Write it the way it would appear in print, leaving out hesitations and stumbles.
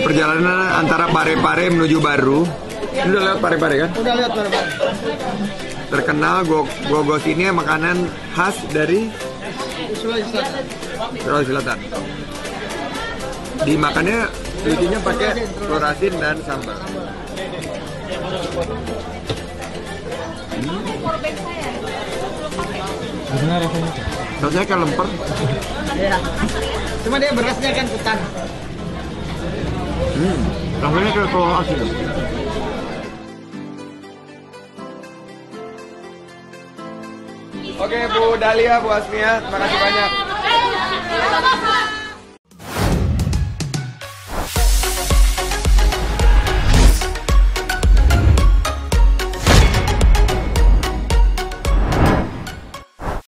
perjalanan antara Parepare menuju Baru. Ini udah lewat Parepare kan? Udah lihat Parepare. Terkenal gogos ini makanan khas dari Sulawesi Selatan. Dimakannya lucunya pakai telur asin dan sambal. Gimana rasanya? Rasanya kayak lemper. Iya. Cuma dia berasnya kan ketan. Rasanya kayak telur asin. Oke Bu Dahlia, Bu Asmia, terima kasih banyak.